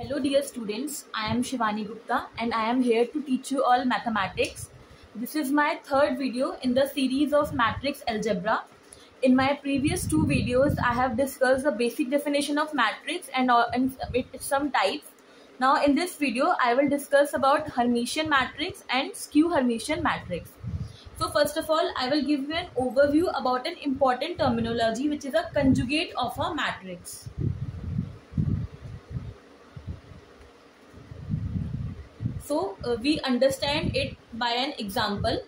Hello dear students, I am Shivani Gupta and I am here to teach you all mathematics. This is my third video in the series of matrix algebra. In my previous two videos, I have discussed the basic definition of matrix and some types. Now in this video, I will discuss about Hermitian matrix and skew Hermitian matrix. So first of all, I will give you an overview about an important terminology which is a conjugate of a matrix. So we understand it by an example.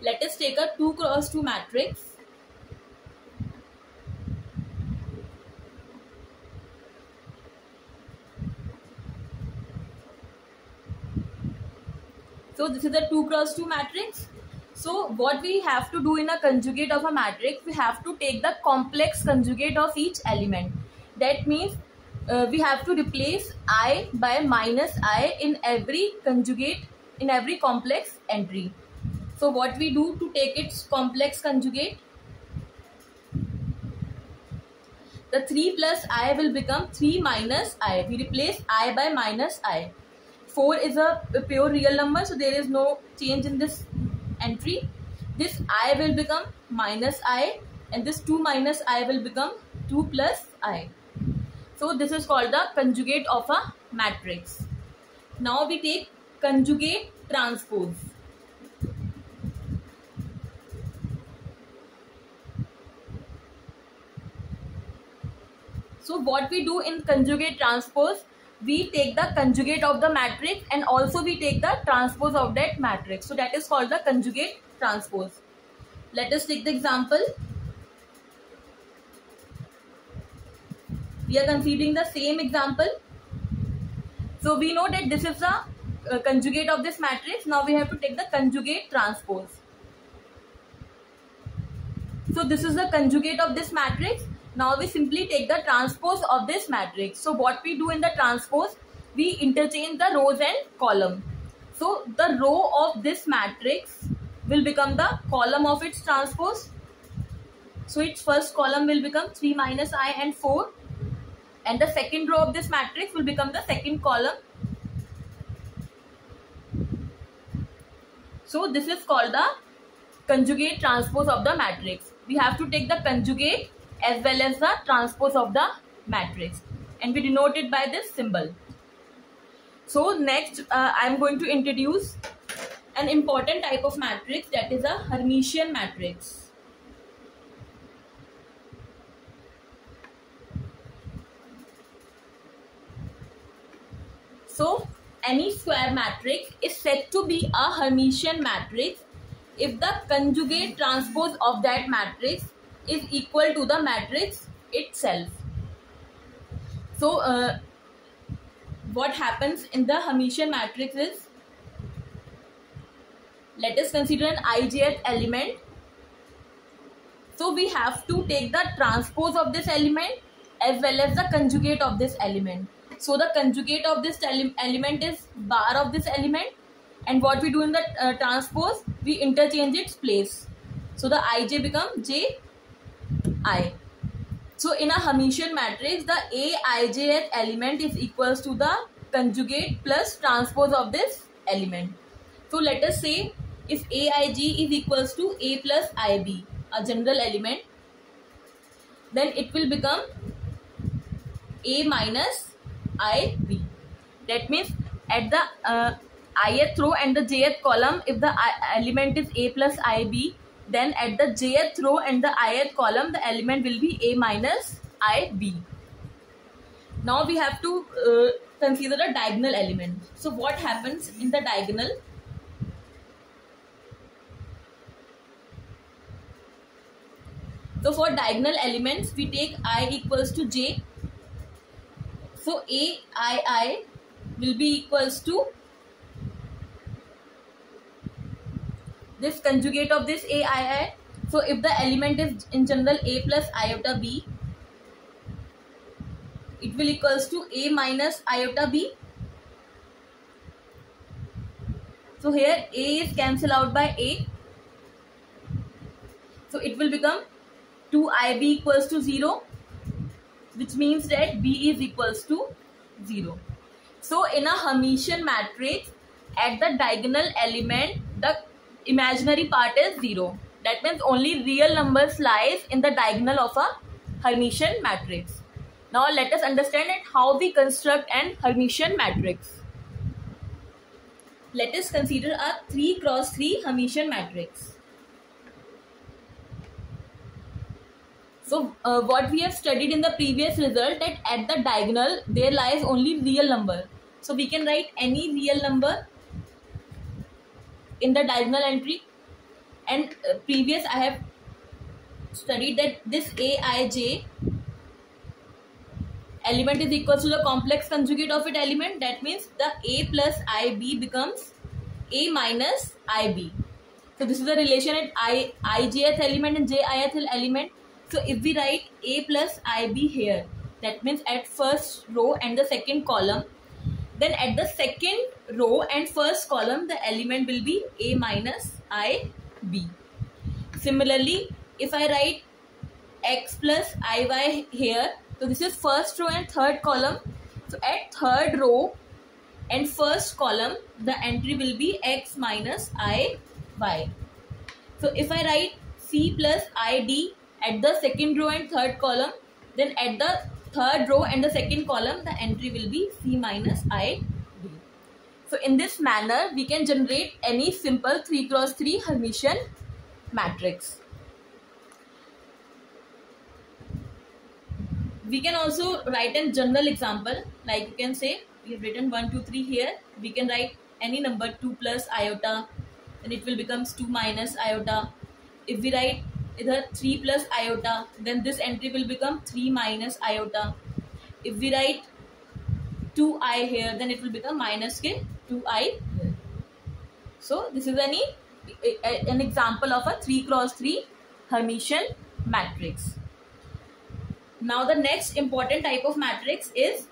Let us take a 2 cross 2 matrix. So this is a 2 cross 2 matrix. So what we have to do in a conjugate of a matrix, we have to take the complex conjugate of each element. That means we have to replace I by minus I in every conjugate, in every complex entry. So what we do to take its complex conjugate, the 3 plus I will become 3 minus I. We replace I by minus I. 4 is a pure real number, so there is no change in this entry. This I will become minus I and this 2 minus I will become 2 plus I. So this is called the conjugate of a matrix. Now we take conjugate transpose. So what we do in conjugate transpose, we take the conjugate of the matrix and also we take the transpose of that matrix. So that is called the conjugate transpose. Let us take the example. We are considering the same example. So we know that this is the conjugate of this matrix. Now we have to take the conjugate transpose. So this is the conjugate of this matrix. Now we simply take the transpose of this matrix. So what we do in the transpose, we interchange the rows and column. So the row of this matrix will become the column of its transpose. So its first column will become 3 minus I and 4. And the second row of this matrix will become the second column. So this is called the conjugate transpose of the matrix. We have to take the conjugate as well as the transpose of the matrix, and we denote it by this symbol. So next I am going to introduce an important type of matrix, that is a Hermitian matrix. So any square matrix is said to be a Hermitian matrix if the conjugate transpose of that matrix is equal to the matrix itself. So what happens in the Hermitian matrix is, let us consider an ijth element. So we have to take the transpose of this element as well as the conjugate of this element. So the conjugate of this element is bar of this element, and what we do in the transpose, we interchange its place. So the ij becomes ji. So in a Hermitian matrix, the aijth element is equals to the conjugate plus transpose of this element. So let us say if aij is equals to a plus ib, a general element, then it will become a minus ib. That means at the ith row and the jth column, if the element is a plus ib, then at the jth row and the ith column, the element will be a minus ib. Now we have to consider a diagonal element. So what happens in the diagonal? So for diagonal elements, we take I equals to j. So aii will be equals to this conjugate of this aii. So if the element is in general a plus iota b, it will equals to a minus iota b. So here a is cancelled out by a. So it will become 2ib equals to 0, which means that b is equals to 0. So in a Hermitian matrix, at the diagonal element, the imaginary part is 0. That means only real numbers lies in the diagonal of a Hermitian matrix. Now let us understand how we construct an Hermitian matrix. Let us consider a 3 cross 3 Hermitian matrix. So what we have studied in the previous result, that at the diagonal there lies only real number. So we can write any real number in the diagonal entry. And previous I have studied that this Aij element is equal to the complex conjugate of its element. That means the A plus IB becomes A minus IB. So this is the relation at ijth element and jith element. So if we write A plus IB here, that means at first row and the second column, then at the second row and first column the element will be A minus IB. Similarly, if I write X plus IY here, so this is first row and third column. So at third row and first column the entry will be X minus IY. So if I write C plus ID at the second row and third column, then at the third row and the second column the entry will be C minus ID. So in this manner we can generate any simple 3 cross 3 Hermitian matrix. We can also write a general example, like you can say we have written 1 2 3 here. We can write any number 2 plus iota, then it will becomes 2 minus iota. If we write either 3 plus iota, then this entry will become 3 minus iota. If we write 2i here, then it will become minus k 2i here. So this is an example of a 3 cross 3 Hermitian matrix. Now the next important type of matrix is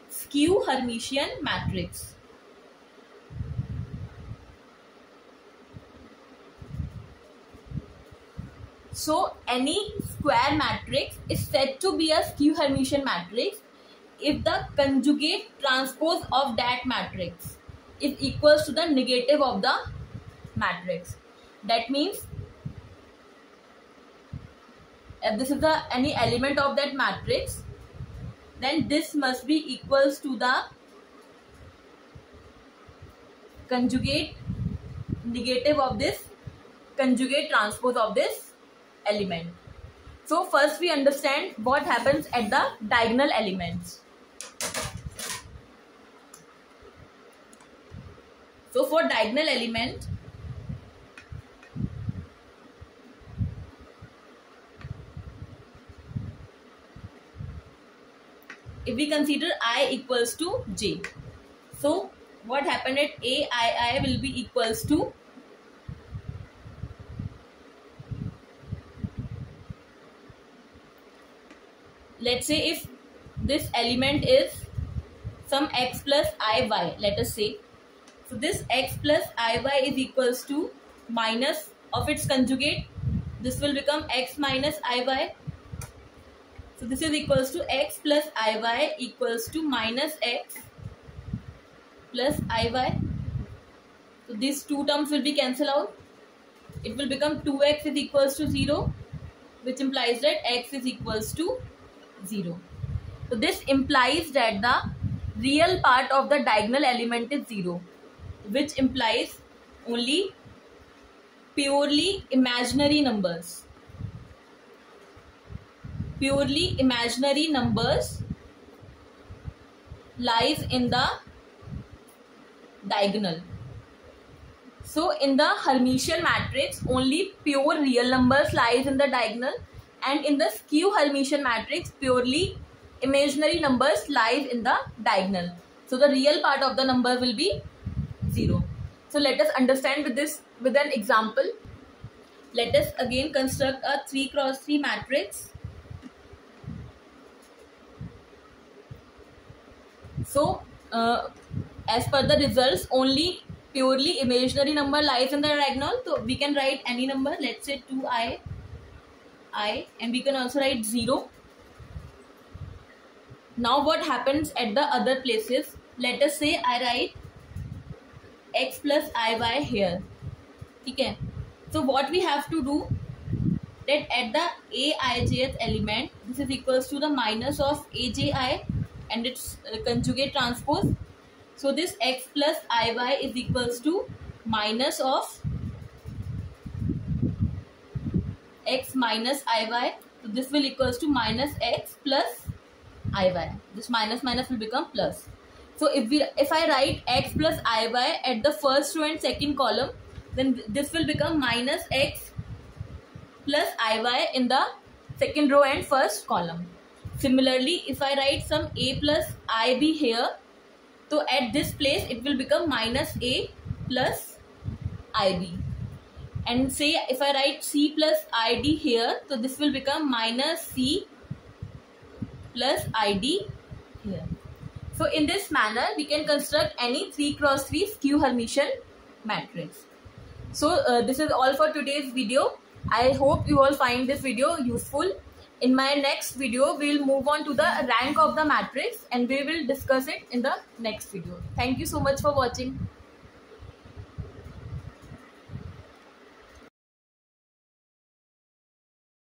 skew Hermitian matrix. So any square matrix is said to be a skew Hermitian matrix if the conjugate transpose of that matrix is equals to the negative of the matrix. That means if this is any element of that matrix, then this must be equals to the conjugate negative of this conjugate transpose of this element. So first we understand what happens at the diagonal elements. So for diagonal element, if we consider I equals to j, so what happened at ai will be equals to let's say if this element is some x plus iy, let us say, so this x plus iy is equals to minus of its conjugate, this will become x minus iy. So this is equals to x plus iy equals to minus x plus iy. So these two terms will be cancelled out. It will become 2x is equals to 0, which implies that x is equals to 0. So this implies that the real part of the diagonal element is 0, which implies only purely imaginary numbers. Purely imaginary numbers lies in the diagonal. So in the Hermitian matrix only pure real numbers lies in the diagonal, and in the skew Hermitian matrix purely imaginary numbers lies in the diagonal. So the real part of the number will be 0. So let us understand with an example. Let us again construct a 3 cross 3 matrix. So as per the results only purely imaginary number lies in the diagonal. So we can write any number, let's say 2i, and we can also write 0. Now what happens at the other places? Let us say I write x plus iy here. ठीक है. So what we have to do, that at the aijth element, this is equals to the minus of aji and its conjugate transpose. So this x plus iy is equals to minus of x minus iy. So this will equals to minus x plus iy. This minus minus will become plus. So if I write x plus iy at the first row and second column, then this will become minus x plus iy in the second row and first column. Similarly, if I write some a plus ib here, so at this place it will become minus a plus ib. And say if I write c plus id here, so this will become minus c plus id here. So in this manner we can construct any 3x3 skew Hermitian matrix. So this is all for today's video. I hope you all find this video useful. In my next video we will move on to the rank of the matrix and we will discuss it in the next video. Thank you so much for watching.